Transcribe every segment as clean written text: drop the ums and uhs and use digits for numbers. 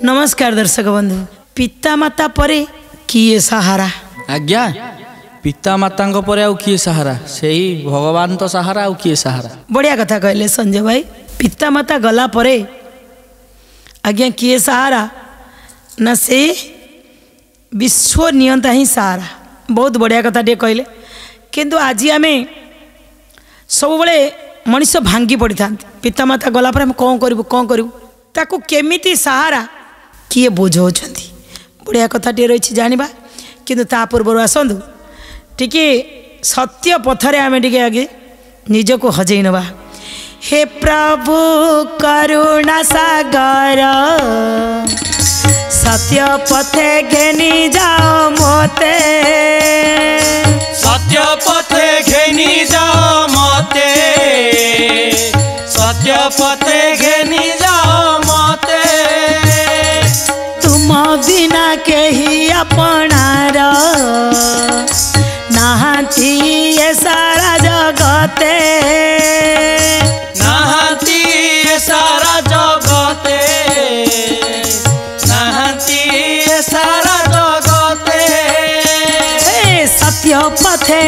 नमस्कार दर्शक बंधु। पिता माता परे किए सहारा? आज्ञा पिता माता परे आउ किए सहारा? से ही भगवान तो सहारा आउ किए सहारा? बढ़िया कथा कहले संजय भाई। पिता माता गला परे आज्ञा किए सहारा ना से विश्व नियंता ही सहारा। बहुत बढ़िया कथा टे कहले। किंतु आज आम सब बड़े मनीष भांगी पड़ी था। पिता माता गला पर हम कौन करूँ ताकू केमिति सहारा किए बुझाऊँच। बढ़िया कथा टे रही जाना किंतु ता पूर्व आसतु टिके सत्य पथरे आम टे आगे निजको हजई नवा। हे प्रभु करुणा सागर सत्य पथे घेनी जाओ मोते, सत्य पथे घेनी जाओ मोते, सत्य पथे घेनी जाओ मोते। तुम बिना केही अपनार नाहांती ये सारा जगते, नाहांती ये सारा जगते, नाहांती ये सारा जगते। सत्य पथे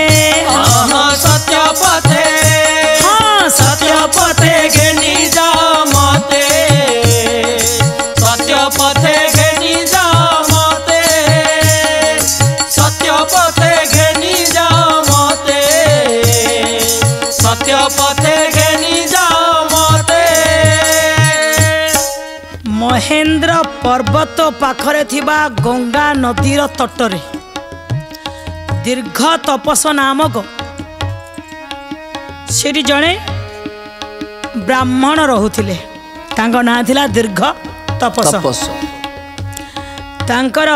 सत्य पथे, हाँ सत्य पथे घेनी जाओ मोते, सत्य पथे घेनी जाओ मोते, सत्य पथे घेनी जाओ मोते, सत्य पथे घेनी जाओ मोते। महेंद्र पर्वत पाखरे थिबा गंगा नदीर तटरे दीर्घ तपस नामक सेठी जड़े ब्राह्मण रोहुथिले। तांको ना थिला दीर्घ तपस। तांकर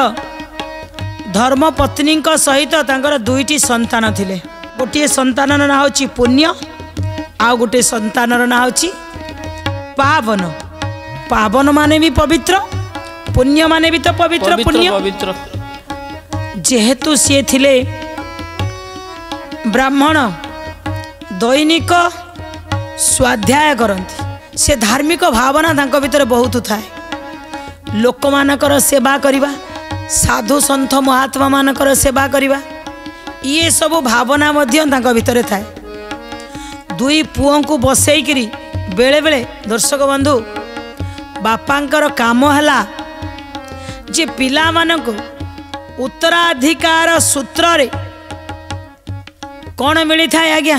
धर्मपत्नी सहित तांकर दुईटी संतान थिले। गोटे संतान ना होची पुण्य, आ गोटे संतान ना होची पावन। पावन माने भी पवित्र, पुण्य माने भी तो पवित्र पुण्य। पवित्र जेहेतु सी थिले ब्राह्मण दैनिक स्वाध्याय करती, से धार्मिक भावना तांको भीतर बहुत थाए। लोक मानकर सेवा करिबा, साधु सन्थ महात्मा मानकर सेवा करिबा, ये सब भावना मध्य तांको भीतर थाए। दुई पुओं को बसैकरी बेले बेले दर्शक बंधु बापांकर काम हला जे पिला मानको उत्तराधिकार सूत्र रे कौन मिली था आज्ञा?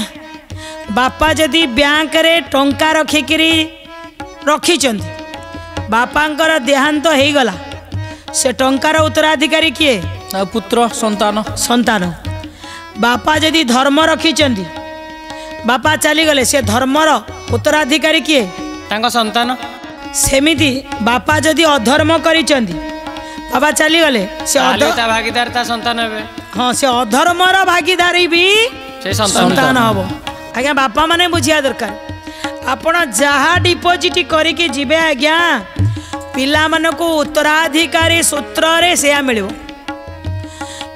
बापा जदि बैंक रे टंका रखिकी रखिंट, बापांकर देहांत हो गला, से टंकार उत्तराधिकारी किए? पुत्र संतान। संतान। बापा जदि धर्म रखिंट, बापा चलीगले, से धर्मर उत्तराधिकारी किए? तांको संतान। सेमिति बापा जदि अधर्म करिसेंती, बाबा चलीगले, से भागीदार ता संतान हेबे। हाँ, से अधर्मर भागीदारी भी संतान हम। आज्ञा बापा माने बुझिया दरकार। आपण जहाँ डिपोजिट करके जीवे आज्ञा पिला मानकु उत्तराधिकारी सूत्र रे से मिल।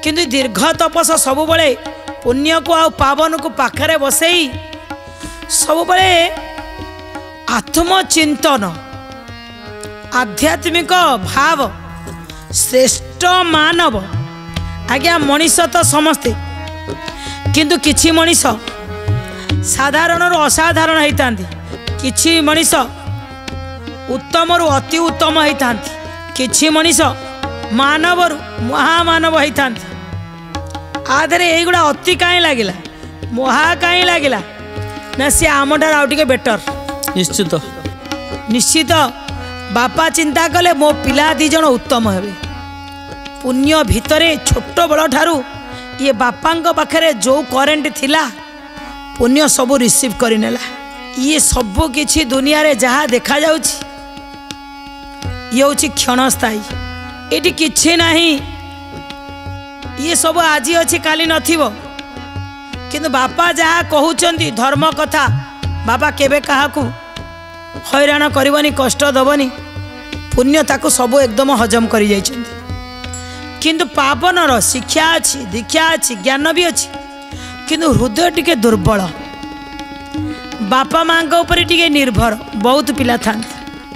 किंतु दीर्घ तपस सब बड़े पुण्य को आ पावन को पाखरे बसई सब बड़े आत्मचिंतन आध्यात्मिक भाव श्रेष्ठ मानव। आज्ञा मनीष तो समस्ते, किंतु किछि मनीष साधारण असाधारण होता, किछि मनीष उत्तम रु अति उत्तम होता, किछि मनीष मानव रु महामानव होता। आधे युवा अति कहीं लगिला, महा कहीं लगिला ना, सी आम ठार आउ टिके बेटर। निश्चित निश्चित बापा चिंता कले मो पिला दी जन उत्तम हेबे। पुण्य भितरे छोट बड़ ठारू ये बापांक पाखरे जो करेंट थिला पुण्य सबू रिसीव करनेला। ये सबू किछि दुनिया रे जहाँ देखा जाउछि ये होछि क्षणस्थायी। एटी किछि नाही, ये सब आज अच्छी काली नथिबो। किंतु बापा जहाँ कहउचंती धर्म कथा, बापा केबे काहाकू हैरान करबनी, कष्ट दबनी। पुण्य ताकू सबू एकदम हजम करि जाइछंती। किंतु पापनर शिक्षा अच्छी, दीक्षा अच्छी, ज्ञान भी अच्छी, किंतु हृदय टिके दुर्बल, बापा माँ ऊपर टिके निर्भर बहुत पिला था।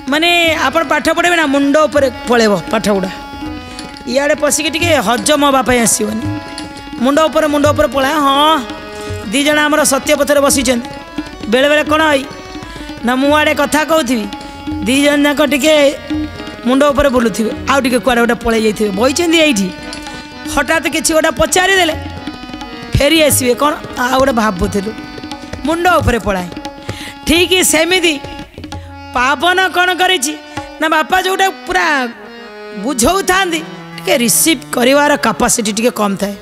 माने आपण पाठ पढ़े ना मुंड ऊपर पड़ेब पाठ गुड़ा इे पशिकी टे हजम हाँपाई आसबनी मुंड ऊपर पड़ा हाँ दीज आमर सत्य पथर बसी बेले बेले कौन है ना मुआड़े कथा कहूथी दीज जाक टे मुंड ऊपर बुलुवे आउ टे कुआड़े गोटे पलि जाइए बही ये हठात किसी गोटे पचारिदेले फेरी आसवे कौन आ गोटे भावुलु मुंड ऊपर पड़ाए ठीक सेमिति पावन कौन करी ना बापा जोटा पूरा बुझाऊ था रिसीव करिवार कैपेसिटी टिके कम थाए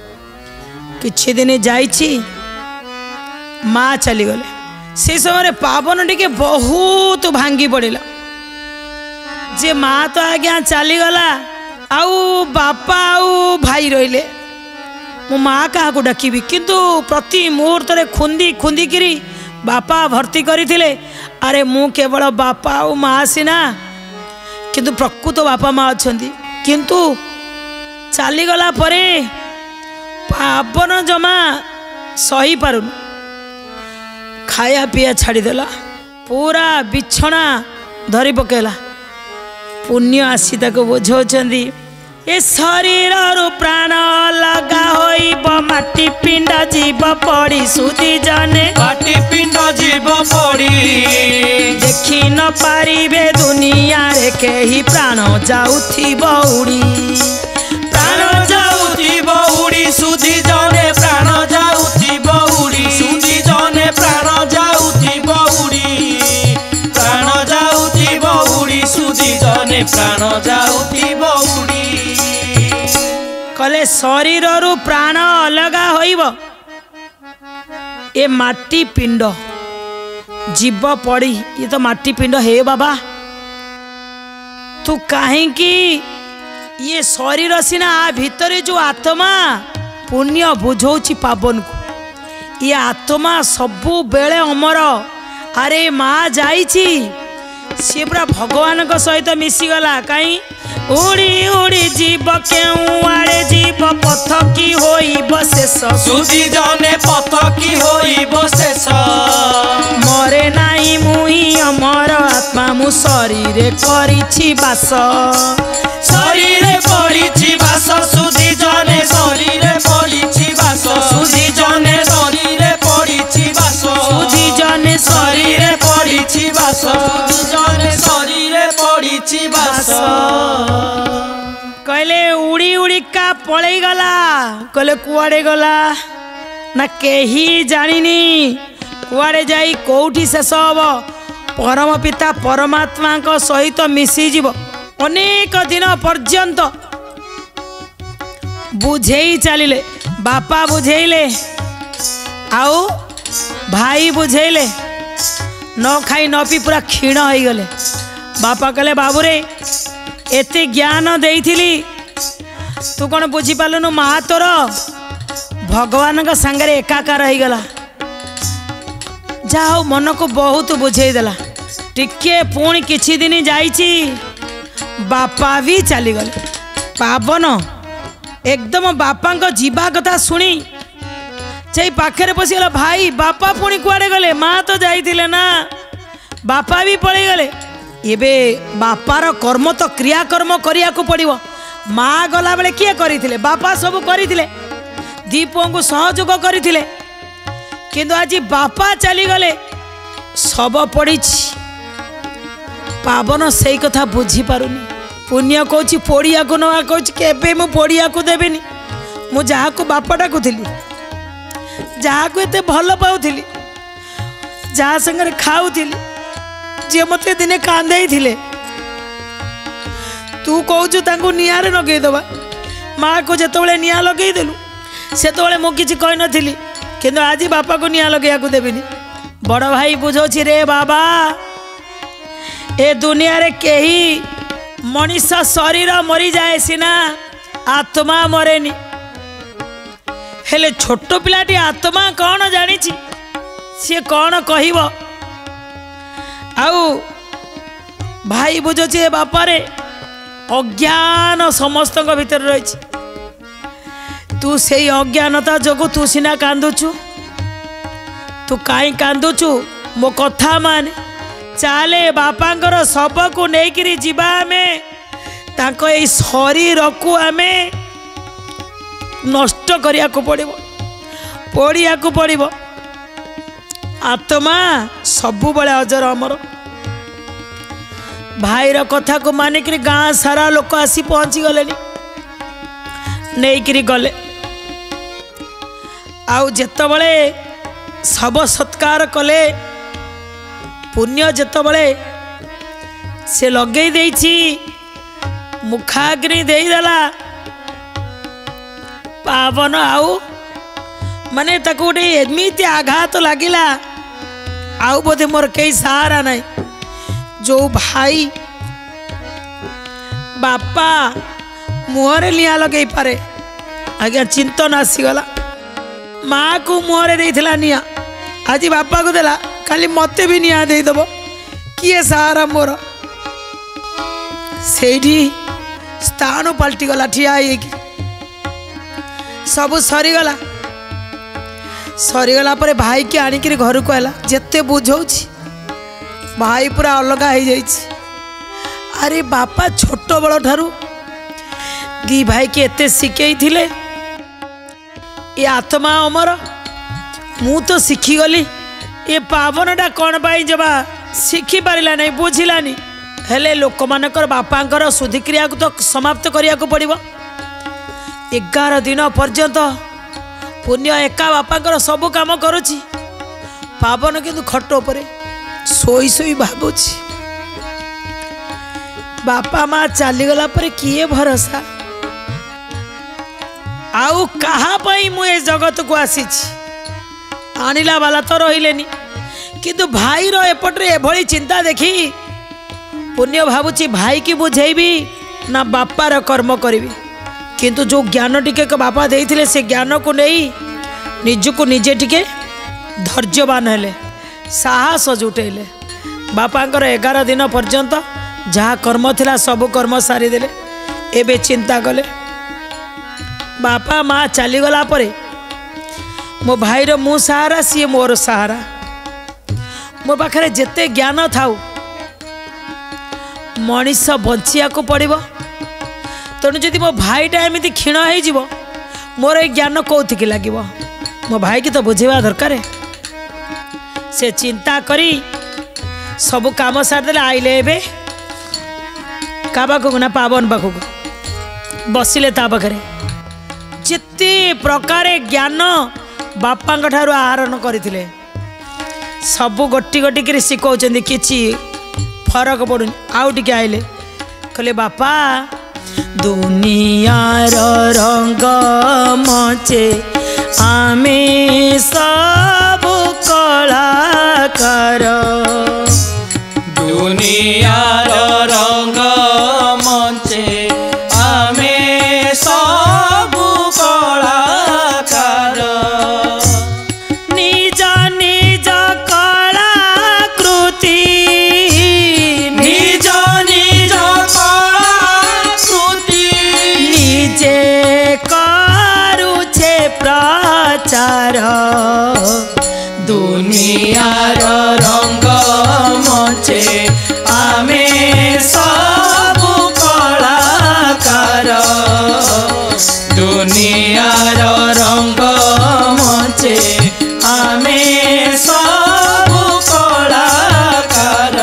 किछि दिन जाइछि माँ चलीगले से समय पावन टिके बहुत भांगी पड़ेला जे माँ तो आज्ञा चलीगला आउ बापा आउ भाई रहिले मो माँ क्या डाकिबी किंतु प्रति मुहूर्त खुंदी खुंदी किरी बापा भर्ती करथिले अरे मु केवल बापा आउ माँ सीना किंतु प्रकृत बापा माँ अच्छी किंतु चलीगला परे पावन जमा सही पारुन खाया पिया छाड़देला पूरा बिछना धरी पकेला पुण्य आसी ताको बोझौछंदी ए शरीर रु प्राण लगा होइब माटी पिंड जीव पड़ी सुधी जाने माटी पिंड जीव पड़ी देखी न पारिबे दुनिया रे केही प्राण जाउथी बउड़ी प्राण जाउथी बउड़ी सुधी जाने प्राण जाउथी बउड़ी सुधी जाने प्राण जाउथी बउड़ी प्राण जाउथी बउड़ी सुधी जाने प्राण जाउथी बउड़ी कले शरीर रु प्राण अलगा होइब ए माटी पिंड जीव पड़ी ये तो माटी पिंड हे बाबा तू कहीं ये शरीर सीना आ भितरे जो आत्मा पुण्य बुझौछि पावन को ये आत्मा सबु बेले अमर अरे माँ जाइछि सी पूरा भगवान को सहित मिसीगला कहीं उड़ी उड़ी जीव केउ आड़े जीव पथ की होइब शेष सुधी जाने पथ की होइब शेष मरे नाई मुई अमर आत्मा मु शरीरे करिछि बास शरीरे पड़िछि बास सुधी जाने शरीरे पड़िछि बास सुधी जाने शरीरे पड़िछि बास सुधी जाने शरीरे पड़िछि बास सुधी जाने शरीरे पड़िछि बास कहले उड़ी उड़ी का पलई गला कहले कुआड़े गला ना केही जानिनी कुआड़े जाई कोठी शेष हब परम पिता परमात्मा को सहित मिसी जीव अनेक दिन पर्यंत बुझेई चलिले बापा बुझेइले आउ भाई बुझेइले न खाई न पी पूरा क्षीण हो गले बापा कहले बाबू रे एते ज्ञान देइथिली तू कौन बुझी पालुनु माँ तोर भगवान का संगे एकाकार हो गला जा मन को बहुत बुझेदेला टिके पुणी किछि दिन जाइछि बापा भी चलीगले पावन एकदम बापा को जीवा कथा शुणी से पाखे पशिगला भाई बापा पुणी कुआड़े गले माँ तो जाइथिले ना बापा भी पलि गले एबे बापार कर्म तो क्रियाकर्म करिया को पड़िबो माँ गला बेले किए करिथिले बापा सब करिथिले दीपों को सहयोग करिथिले किंतु आज बापा चली गले सब पड़ी पावन से कथा बुझी पारुनी पुण्य कौची पड़िया को नवा कौची केबे मु पड़िया को देबेनी मु जहा को बापा डाकुथिली जहा को एते भल पाउथिली जहा संगे खाउथिली जे मते दिने कांदेई थिले तू कहूचु तांको नियारे लगे दबा माँ को जेतबेले निया लगे देलु सेतबेले मु किछि कहि नथिली किंतु आज बापा को निया लगे को देबेनी बड़ भाई बुझौछि रे बाबा ए दुनिया रे केही मनीष शरीर मरी जाए सिना आत्मा मरेनी हेले छोट पिलाटी आत्मा कौन जानी सी कौन कहब आउ भाई बुझे बापा रे अज्ञान समस्त भीतर रही तू से अज्ञानता जो तू सीना कांदुचु तू कहीं कांदुचु मो कथा मान चाले बापांकर शव को लेकिरी जीवा आमे ताको ए शरीर को आमे नष्ट करिया को पड़िया को पड़िबो। आत्मा सबु बळे अजर अमर। भाईर कथा को मानिक गाँ सारा लोक आसी पहुँची गले नहीं गले। आउ जेतबळे सब सत्कार कले पुण्य जेतबळे से लगे देछि मुखाग्नि देदेला पावन आउ माने ताको गोटे एमिति आघात लगिला आउ बोधे मोर कई सहारा नहीं। जो भाई बापा मुहरे लिया लगे पारे आज्ञा चिंतन आसीगला। माँ को मुहरे देइथिला निया आज बापा को देला खाली मते भी निया दे दबो किए सहारा मोर। सेठी स्थान पलटि गला ठिया होइकी सब सरीगला। सरीगला पर भाई के आनिक घर को आला जेते बुझौछि भाई पूरा अलगा हो जाइछि। अरे बापा छोट बड़ ठारू दी भाई के एते शिखई थिले ये आत्मा अमर मु तो शिखी गली ये पावनटा कौन पाई जबा शिखी पारिला नहीं बुझिलानी हेले लोक मानकर बापांकर शुद्धिक्रिया को तो समाप्त करिया को पड़िबो। 11 दिन पर्यंत पुण्य एका बापांकर सब काम करुछि पावन किंतु खट उपरे सोई सोई भाबुछि बापा माँ चलीगला पर किए भरोसा आउ कहा पई मु ए जगत को आसीछि। आनिला वाला तो रहिलेनी किंतु भाई रो एपटरे एभली चिंता देखी पुण्य भाबुछि भाई की बुझेबी ना बापार कर्म करिबी। किंतु जो ज्ञान टिके को बापा देइथिले से ज्ञान को नहीं निज को निजे टिके धैर्यवान हेले साहस जुटेले। बापांकर 11 दिन पर्यंत जहाँ कर्म थिला सब कर्म सारी देले। एबे चिंता कले बापा माँ चलीगला परे मो भाईर मु सहारा सी मोर सहारा मो पाखे जेते ज्ञान थाउ मनीष बंचिया को पड़िबो। तेणु जदि मो भाईटा एमती क्षीण हो मोर ए ज्ञान कौथिक लगे मो भाई की तो बुझेवा दरकार। से चिंता करी सब काम सारदे आइले एबे का पाखक ना पावन पाखक बसिले ता पाखरे जिते प्रकार ज्ञान बापा ठारू आहरण करथिले सब गोटी गोटी कर शिखौचंदी किछि फरक पड़ुनी। आउ टिके आइले कहले बापा दुनियार रंग मचे आमे सब कलाकार दुनियार रंग मचे आमे सब कलाकार निज निज कलाकृति निज निज कलाकृति निजे करुछे प्रचार दुनियार रंग मचे आमे सब कलाकार दुनियार रंग मचे आमे सब कलाकार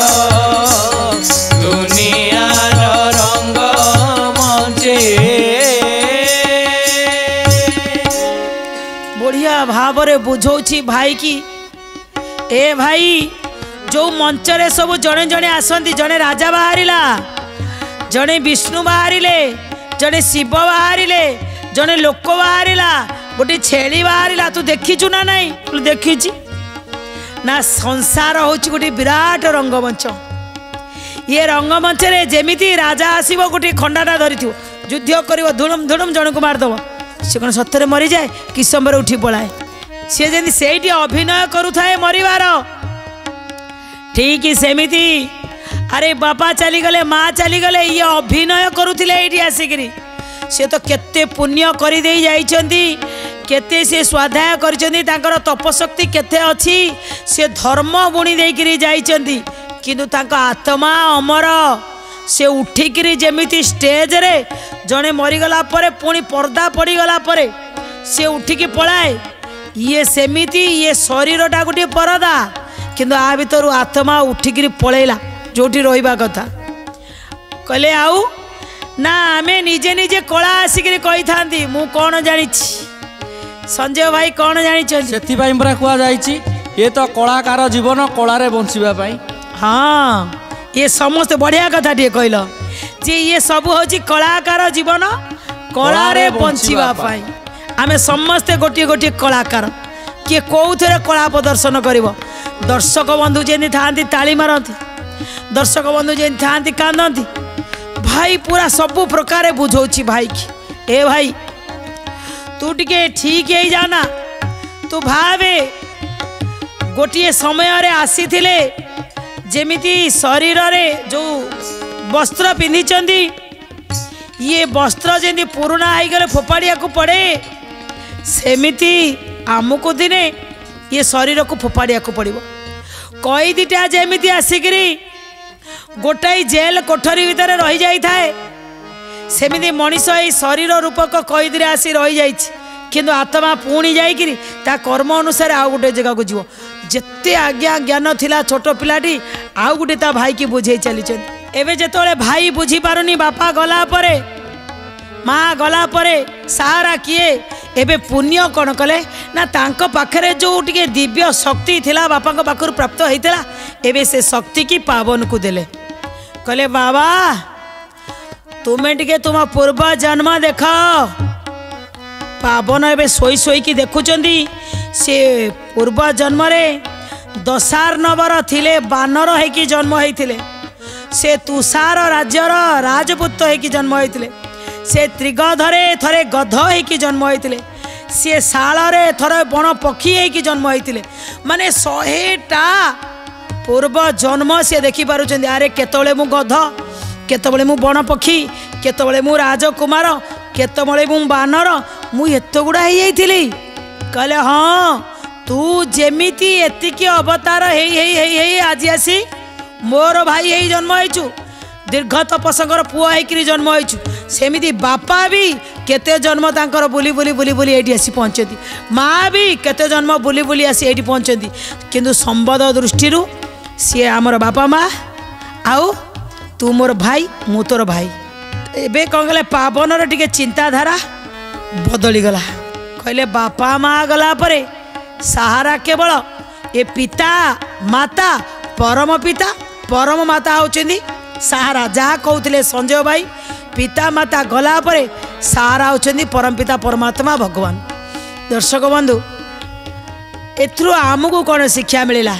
दुनियार रंग मचे। बढ़िया भाव रे बुझौछि भाई की ए भाई जो मंचरे सब जड़े जड़े आसती जड़े राजा बाहरिला जड़े विष्णु बाहरिले जड़े शिव बाहरिले जड़े लोक बाहरिला गोटे छेली बाहरिला तू देखीचु ना नहीं देखी ना संसार होची गोटे विराट रंगमंच ये रंगमंच रे जेमिति राजा आसीबो गोटे खंडाटा धरी युद्ध कर धुड़म धुड़म जन को मारदब से कौन सत्य मरी जाए कि समय उठी पलाए सी जमी से अभिनय करुए मरबार ठीक सेमिति अरे बापा चलीगले माँ चलीगले ये अभिनय करुले ये आसिक सी तो केते पुण्य कर केते से स्वाध्याय कर तपशक्ति केते अच्छी से धर्म बुणी देकर किंतु तांको आत्मा अमर से उठिकी जेमिति स्टेज रे जड़े मरीगला परे पुणी पर्दा पड़गला परे से उठिकी पलाए ये सेमिति ये शरीरटा गोटे परदा किंतु आ भीतर आत्मा उठिकी पलैला जोटी रहिबा कथा कहले आउ ना आमे निजे निजे कला आसिक कही था मु कौन जानी संजय भाई कौन जानी से परा कुआ जाइछि ये तो कलाकार जीवन कलारे बंचिबा पाई। हाँ ये समस्त बढ़िया कथा टे कहल जे ये सब हूँ कलाकार जीवन कलारे बंचिबा पाई आमे समस्ते गोटे गोटे कलाकार किए कौथे कला प्रदर्शन करिवो दर्शक बंधु जेनी थांती ताली मारती दर्शक बंधु जेनी थांती कांदती भाई पूरा सबु प्रकार बुझौछि भाई की ए भाई तू टिके ठीक है जाना तू भावे गोटे समय रे आसी थिले जेमिति शरीर रे जो वस्त्र पिंधिचंदी ये वस्त्र जेंदी पुराना आई गले फोपाड़िया को पड़े सेमिति आमको दिने ये शरीर को फोपाड़िया को पड़िबो कई दिटा जेमिति आसिकरी गोटाई जेल कोठरी भितर रही जाई थाए सेमिति मनीष ए शरीर रूपक कैद रे आसी रही जाइछि किंतु आत्मा पुणी जाइकिरी ता कर्म अनुसार आउ गोटे जगह को जीव जेते आज्ञा ज्ञान थिला छोट पिलाटी आउ गोटे ता भाई की बुझे चली एबे जेतोले भाई बुझी पारुनी बापा गला परे माँ गला परे सहारा किए एबे पुण्य कौन कले ना तांको पाखरे जो टिके दिव्य शक्ति थिला बापा को पाखर प्राप्त होइतिला एबे से शक्ति की पावन को देले कले बाबा तुम्हें टिके तुम पूर्व जन्म देख पावन एबे सोई सोई की देखुचंदी से पूर्व जन्म रे दशार नवर थिले बानर होइकी जन्म होइतिले से तुषार राज्यर राजपुत होइकी जन्म होइतिले से त्रिगधरे थरे गध होइकी जन्म होइतिले से शाଳରେ थरे बण पक्षी होइकी जन्म होइतिले माने 100टा पूर्व जन्म से देखि पारुचंदी अरे केतबळे मु गध केतबळे मु बण पक्षी केतबळे मु राजकुमार केतबळे मु बानर मु एतगुडा हे जाइथिली कहले हाँ तू जेमिति एतिकी अवतार हे हे हे हे आज आसी मोर भाई हे जन्म होइछु दीर्घ तपस्कर पुआ होइकरी जन्म होइछु सेमिति बापा भी केते जन्म तांकर बुली बुली बुली बुली एठी आसी पहुंचती माँ भी केते जन्म बुली बुली आसी एठी पहुंचती किंतु संबंध दृष्टि सी आमर बापा माँ आउ तू मोर भाई मु तोर भाई एबे कौन कहले पावनर टिके चिंताधारा बदली गला कहले बापा माँ गला परे सहारा केवल ए पिता माता परम माता होचंदी सहारा जहाँ कहते संजय भाई पिता माता गला परे सहारा होचंदी परम पिता परमात्मा भगवान। दर्शक बंधु एथरू आमको कौन शिक्षा मिलला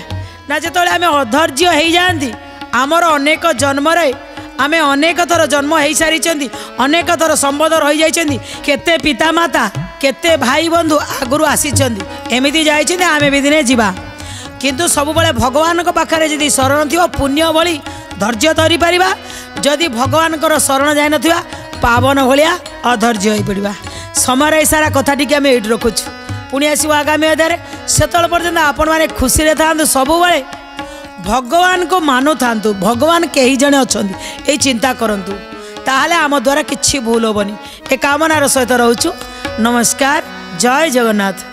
ना जो आम अधैर्य हो जाती आमर अनेक जन्म आमे अनेक थर जन्म हो सारी अनेक थर संबंध रही जाइछन्ती केते पिता माता केते भाई बंधु आगुरी आसीचन्ती एमिति जाइछन्ती आमे भी दिने जीवा किंतु सब बेले भगवान को पाखरे जदि शरण थी पुण्य भली धैर्य धरी पारिबा जदि भगवान को शरण जाई नथिबा पावन भलिया अधैर्य हो पड़वा समय सारा कथा टी आम ये रखुचु पुणी आसो आगामी अध्याय सेतल पर्यंत आपण मैंने खुशी रे था सब बेले भगवान को मानु था भगवान कई जने अच्छा ये चिंता करंतु ताहले आम द्वारा किछि भूल होबनी ए कामनार सहित रहूछु। नमस्कार, जय जगन्नाथ।